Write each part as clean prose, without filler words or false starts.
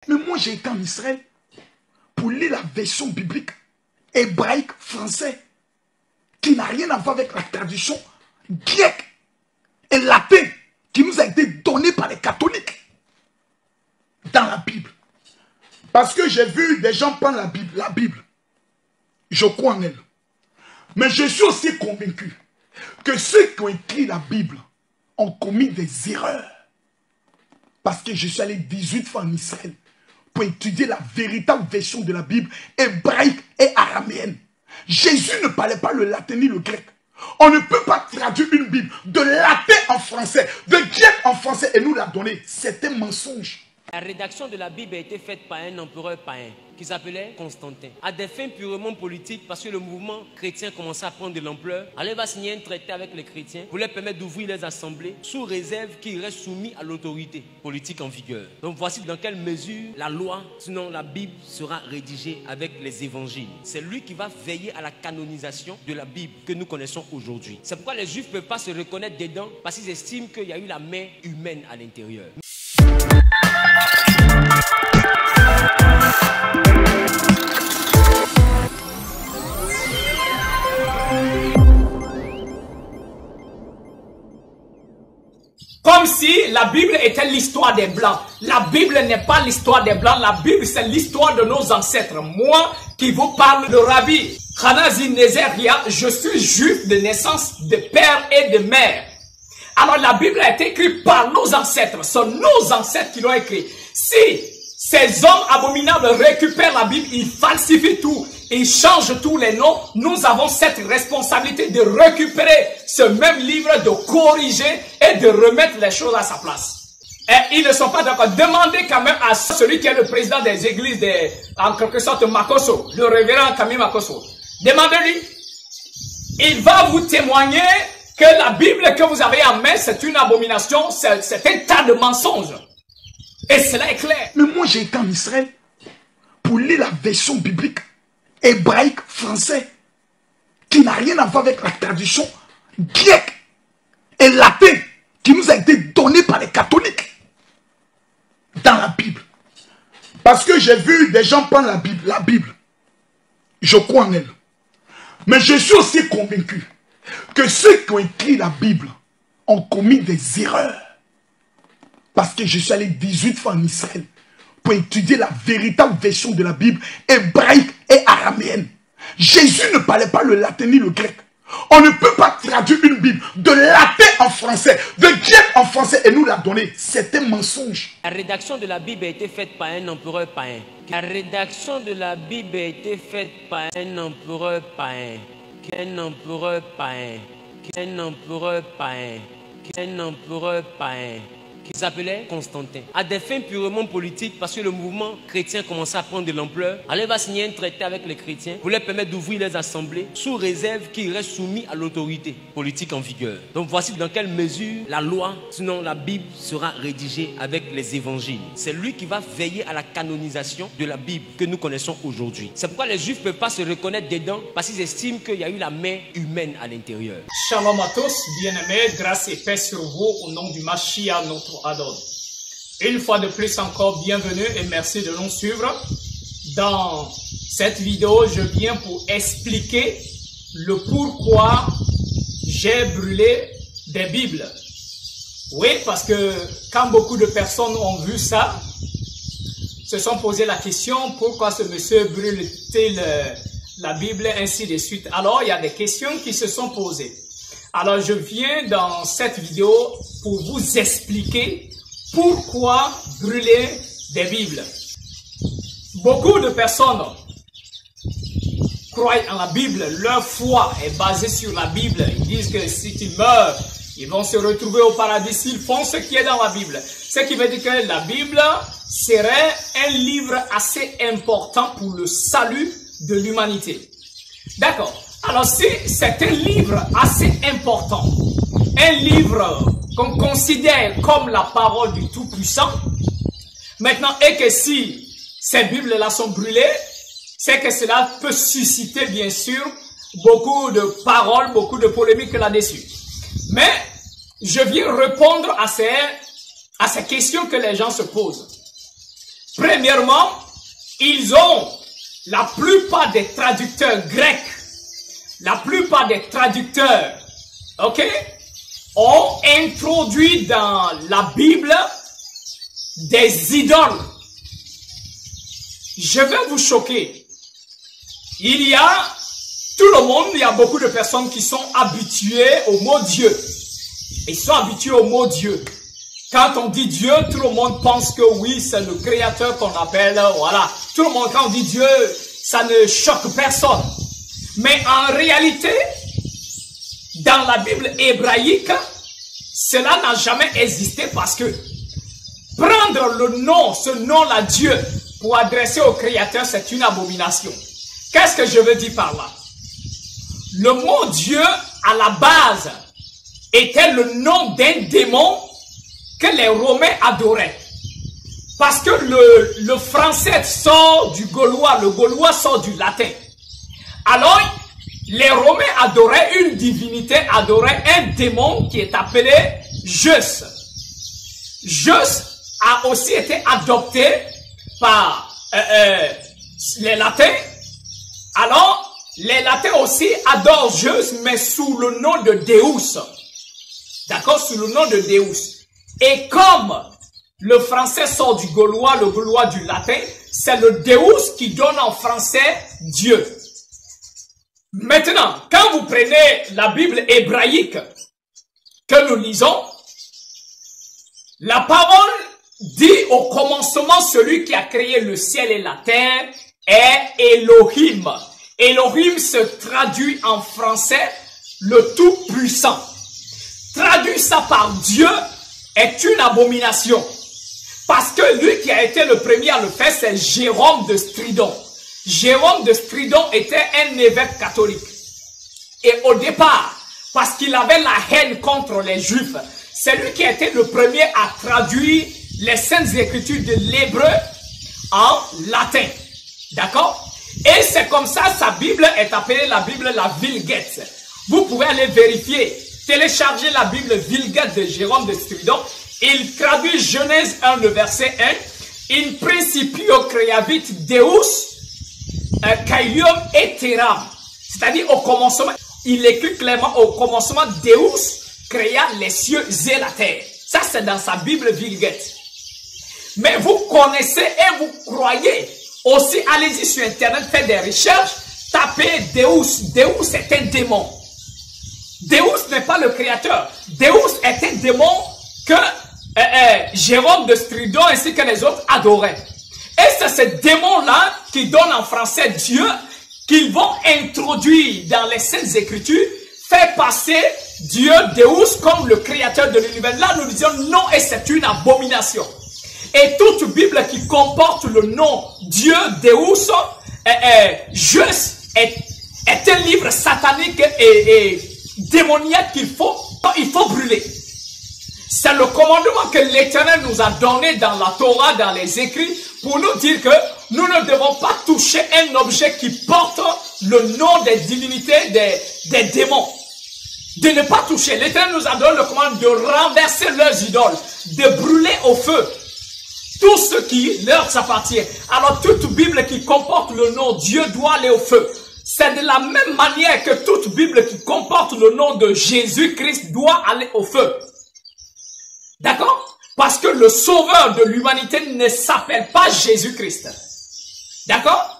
Mais moi, j'ai été en Israël pour lire la version biblique hébraïque français qui n'a rien à voir avec la tradition grecque et latine qui nous a été donnée par les catholiques dans la Bible. Parce que j'ai vu des gens prendre la Bible, je crois en elle. Mais je suis aussi convaincu que ceux qui ont écrit la Bible ont commis des erreurs. Parce que je suis allé 18 fois en Israël pour étudier la véritable version de la Bible hébraïque et araméenne. Jésus ne parlait pas le latin ni le grec. On ne peut pas traduire une Bible de latin en français, de grec en français et nous la donner. C'est un mensonge. La rédaction de la Bible a été faite par un empereur païen qui s'appelait Constantin. À des fins purement politiques, parce que le mouvement chrétien commençait à prendre de l'ampleur, il va signer un traité avec les chrétiens pour leur permettre d'ouvrir les assemblées sous réserve qu'ils restent soumis à l'autorité politique en vigueur. Donc voici dans quelle mesure la loi, sinon la Bible, sera rédigée avec les évangiles. C'est lui qui va veiller à la canonisation de la Bible que nous connaissons aujourd'hui. C'est pourquoi les Juifs ne peuvent pas se reconnaître dedans parce qu'ils estiment qu'il y a eu la main humaine à l'intérieur. Comme si la Bible était l'histoire des Blancs. La Bible n'est pas l'histoire des Blancs. La Bible, c'est l'histoire de nos ancêtres. Moi, qui vous parle de Rabbi Hanazi Nezeria, je suis juif de naissance, de père et de mère. Alors la Bible a été écrite par nos ancêtres. Ce sont nos ancêtres qui l'ont écrite. Si ces hommes abominables récupèrent la Bible, ils falsifient tout, ils changent tous les noms, nous avons cette responsabilité de récupérer ce même livre, de corriger et de remettre les choses à sa place. Et ils ne sont pas d'accord. Demandez quand même à celui qui est le président des églises, en quelque sorte Makosso, le révérend Camille Makosso. Demandez-lui. Il va vous témoigner que la Bible que vous avez en main, c'est une abomination, c'est un tas de mensonges. Et cela est clair. Mais moi, j'ai été en Israël pour lire la version biblique hébraïque français qui n'a rien à voir avec la tradition grecque et latine qui nous a été donnée par les catholiques dans la Bible. Parce que j'ai vu des gens prendre la Bible, je crois en elle. Mais je suis aussi convaincu que ceux qui ont écrit la Bible ont commis des erreurs. Parce que je suis allé 18 fois en Israël pour étudier la véritable version de la Bible hébraïque et araméenne. Jésus ne parlait pas le latin ni le grec. On ne peut pas traduire une Bible de latin en français, de grec en français et nous la donner. C'est un mensonge. La rédaction de la Bible a été faite par un empereur païen. La rédaction de la Bible a été faite par un empereur païen. Un empereur païen. Un empereur païen. Un empereur païen. Qui s'appelait Constantin. À des fins purement politiques, parce que le mouvement chrétien commençait à prendre de l'ampleur, il va signer un traité avec les chrétiens pour leur permettre d'ouvrir les assemblées sous réserve qu'ils restent soumis à l'autorité politique en vigueur. Donc voici dans quelle mesure la loi, sinon la Bible, sera rédigée avec les évangiles. C'est lui qui va veiller à la canonisation de la Bible que nous connaissons aujourd'hui. C'est pourquoi les Juifs ne peuvent pas se reconnaître dedans parce qu'ils estiment qu'il y a eu la main humaine à l'intérieur. Shalom à tous, bien-aimés, grâce et paix sur vous au nom du Mashiach, notre Adon. Une fois de plus encore, bienvenue et merci de nous suivre. Dans cette vidéo, je viens pour expliquer le pourquoi j'ai brûlé des Bibles. Oui, parce que quand beaucoup de personnes ont vu ça, se sont posé la question, pourquoi ce monsieur brûle-t-il la Bible, ainsi de suite. Alors, il y a des questions qui se sont posées. Alors, je viens dans cette vidéo pour vous expliquer pourquoi brûler des Bibles. Beaucoup de personnes croient en la Bible, leur foi est basée sur la Bible. Ils disent que si ils meurent, ils vont se retrouver au paradis s'ils font ce qui est dans la Bible. Ce qui veut dire que la Bible serait un livre assez important pour le salut de l'humanité. D'accord. Alors si c'est un livre assez important, un livre qu'on considère comme la parole du Tout-Puissant, maintenant, et que si ces Bibles-là sont brûlées, c'est que cela peut susciter, bien sûr, beaucoup de paroles, beaucoup de polémiques là-dessus. Mais je viens répondre à ces questions que les gens se posent. Premièrement, ils ont, la plupart des traducteurs grecs, la plupart des traducteurs, ok, ont introduit dans la Bible des idoles. Je vais vous choquer. Il y a beaucoup de personnes qui sont habituées au mot Dieu. Ils sont habitués au mot Dieu. Quand on dit Dieu, tout le monde pense que oui, c'est le créateur qu'on appelle, voilà. Tout le monde, quand on dit Dieu, ça ne choque personne. Mais en réalité, dans la Bible hébraïque, cela n'a jamais existé parce que prendre le nom, ce nom-là, Dieu, pour adresser au créateur, c'est une abomination. Qu'est-ce que je veux dire par là? Le mot Dieu, à la base, était le nom d'un démon que les Romains adoraient. Parce que le français sort du gaulois, le gaulois sort du latin. Alors, les Romains adoraient une divinité, adoraient un démon qui est appelé Zeus. Zeus a aussi été adopté par les latins. Alors, les latins aussi adorent Zeus, mais sous le nom de Deus. D'accord? Sous le nom de Deus. Et comme le français sort du gaulois, le gaulois du latin, c'est le Deus qui donne en français Dieu. Maintenant, quand vous prenez la Bible hébraïque que nous lisons, la parole dit au commencement, celui qui a créé le ciel et la terre est Elohim. Elohim se traduit en français le Tout-Puissant. Traduire ça par Dieu est une abomination. Parce que lui qui a été le premier à le faire, c'est Jérôme de Stridon. Jérôme de Stridon était un évêque catholique. Et au départ, parce qu'il avait la haine contre les Juifs, c'est lui qui a été le premier à traduire les Saintes Écritures de l'hébreu en latin. D'accord? Et c'est comme ça, sa Bible est appelée la Bible la Vulgate. Vous pouvez aller vérifier, télécharger la Bible Vulgate de Jérôme de Stridon. Il traduit Genèse 1, le verset 1. In principio creavit Deus caelium et terram. C'est-à-dire au commencement, il écrit clairement au commencement, Deus créa les cieux et la terre. Ça, c'est dans sa Bible Vulgate. Mais vous connaissez et vous croyez. Aussi, allez-y sur Internet, faites des recherches, tapez Deus. Deus est un démon. Deus n'est pas le créateur. Deus est un démon que Jérôme de Stridon ainsi que les autres adoraient. Et c'est ce démon-là qui donne en français Dieu, qu'ils vont introduire dans les Saintes Écritures, faire passer Dieu, Deus, comme le créateur de l'univers. Là, nous disons non, et c'est une abomination. Et toute Bible qui comporte le nom Dieu, Deus, Zeus, est un livre satanique et démoniaque qu'il faut brûler. C'est le commandement que l'Éternel nous a donné dans la Torah, dans les écrits, pour nous dire que nous ne devons pas toucher un objet qui porte le nom des divinités, des démons. De ne pas toucher. L'Éternel nous a donné le commandement de renverser leurs idoles, de brûler au feu tout ce qui leur appartient. Alors toute Bible qui comporte le nom Dieu doit aller au feu. C'est de la même manière que toute Bible qui comporte le nom de Jésus-Christ doit aller au feu. D'accord? Parce que le sauveur de l'humanité ne s'appelle pas Jésus-Christ. D'accord?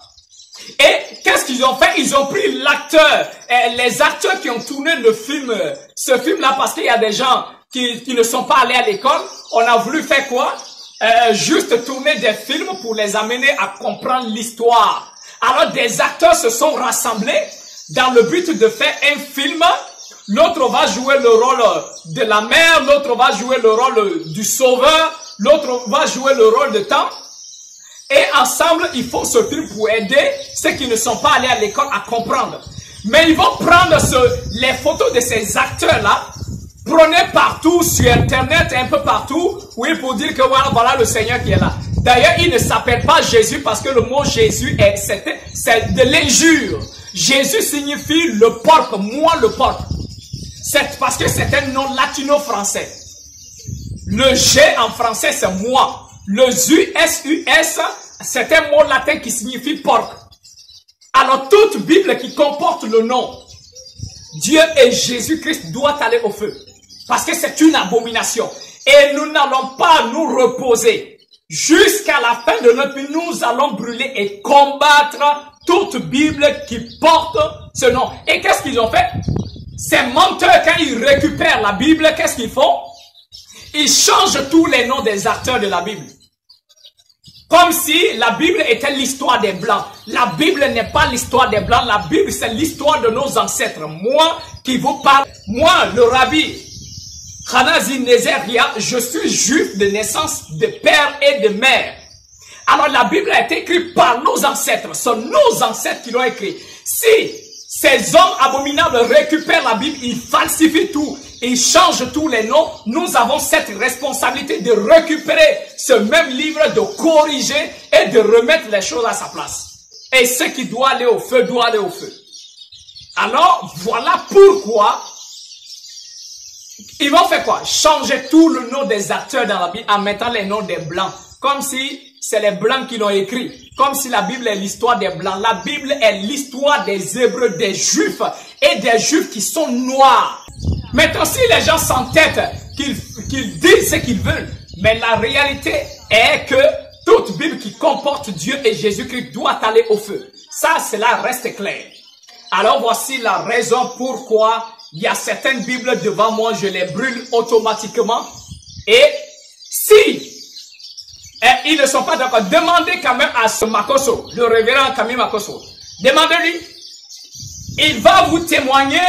Et qu'est-ce qu'ils ont fait? Ils ont pris l'acteur, les acteurs qui ont tourné le film, ce film-là, parce qu'il y a des gens qui ne sont pas allés à l'école. On a voulu faire quoi? Juste tourner des films pour les amener à comprendre l'histoire. Alors des acteurs se sont rassemblés dans le but de faire un film. L'autre va jouer le rôle de la mère, l'autre va jouer le rôle du sauveur, l'autre va jouer le rôle de temps. Et ensemble, ils font ce film pour aider ceux qui ne sont pas allés à l'école à comprendre. Mais ils vont prendre les photos de ces acteurs-là, prenez partout sur Internet, un peu partout, oui, pour dire que voilà le Seigneur qui est là. D'ailleurs, il ne s'appelle pas Jésus parce que le mot Jésus c'est de l'injure. Jésus signifie le porc, moi le porc. C'est parce que c'est un nom latino-français. Le G en français, c'est moi. Le ZUS, c'est un mot latin qui signifie porc. Alors toute Bible qui comporte le nom Dieu et Jésus-Christ doit aller au feu. Parce que c'est une abomination. Et nous n'allons pas nous reposer. Jusqu'à la fin de notre vie, nous allons brûler et combattre toute Bible qui porte ce nom. Et qu'est-ce qu'ils ont fait? Ces menteurs, quand ils récupèrent la Bible, qu'est-ce qu'ils font? Ils changent tous les noms des acteurs de la Bible. Comme si la Bible était l'histoire des Blancs. La Bible n'est pas l'histoire des Blancs. La Bible, c'est l'histoire de nos ancêtres. Moi qui vous parle, moi, le rabbi Hanazi Nezeria, je suis juif de naissance, de père et de mère. Alors la Bible a été écrite par nos ancêtres. Ce sont nos ancêtres qui l'ont écrit. Si ces hommes abominables récupèrent la Bible, ils falsifient tout, ils changent tous les noms, nous avons cette responsabilité de récupérer ce même livre, de corriger et de remettre les choses à sa place. Et ce qui doit aller au feu, doit aller au feu. Alors, voilà pourquoi ils vont faire quoi? Changer tout le nom des acteurs dans la Bible en mettant les noms des Blancs. Comme si c'est les Blancs qui l'ont écrit. Comme si la Bible est l'histoire des Blancs. La Bible est l'histoire des Hébreux, des Juifs et des Juifs qui sont noirs. Maintenant, si les gens s'entêtent qu'ils disent ce qu'ils veulent, mais la réalité est que toute Bible qui comporte Dieu et Jésus-Christ doit aller au feu. Ça, cela reste clair. Alors voici la raison pourquoi il y a certaines Bibles devant moi, je les brûle automatiquement. Et si ils ne sont pas d'accord, demandez quand même à ce Makoso, le révérend Camille Makoso, demandez-lui. Il va vous témoigner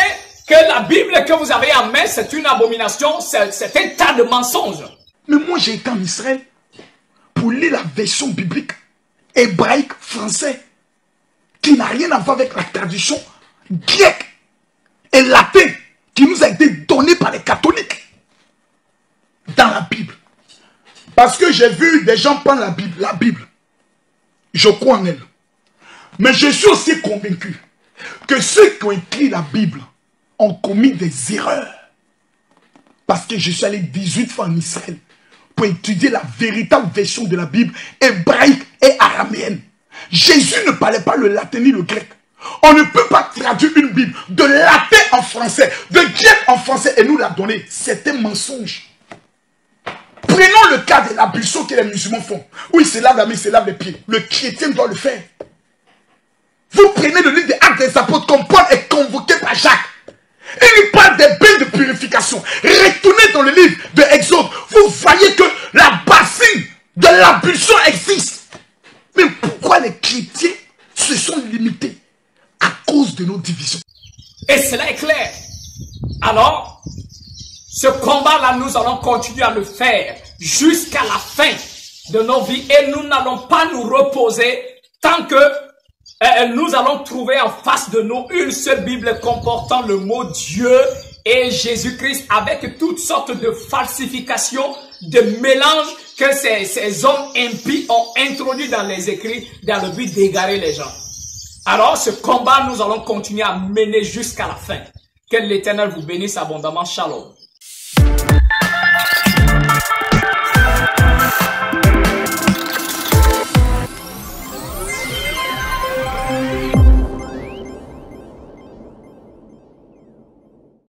que la Bible que vous avez en main, c'est une abomination, c'est un tas de mensonges. Mais moi, j'ai été en Israël pour lire la version biblique hébraïque français qui n'a rien à voir avec la tradition grecque et latine qui nous a été donnée par les catholiques dans la Bible. Parce que j'ai vu des gens prendre la Bible. Je crois en elle. Mais je suis aussi convaincu que ceux qui ont écrit la Bible ont commis des erreurs. Parce que je suis allé 18 fois en Israël pour étudier la véritable version de la Bible hébraïque et araméenne. Jésus ne parlait pas le latin ni le grec. On ne peut pas traduire une Bible de latin en français, de grec en français et nous la donner. C'est un mensonge. Prenons le cas de l'ablution que les musulmans font. Oui, c'est là la main, c'est là les pieds. Le chrétien doit le faire. Vous prenez le livre des Actes des Apôtres comme Paul est convoqué par Jacques. Il lui parle des bains de purification. Retournez dans le livre de Exode. Vous voyez que la bassine de l'ablution existe. Mais pourquoi les chrétiens se sont limités? À cause de nos divisions. Et cela est clair. Alors, ce combat-là, nous allons continuer à le faire jusqu'à la fin de nos vies. Et nous n'allons pas nous reposer tant que nous allons trouver en face de nous une seule Bible comportant le mot Dieu et Jésus-Christ avec toutes sortes de falsifications, de mélanges que ces hommes impies ont introduits dans les écrits dans le but d'égarer les gens. Alors, ce combat, nous allons continuer à mener jusqu'à la fin. Que l'Éternel vous bénisse abondamment. Shalom.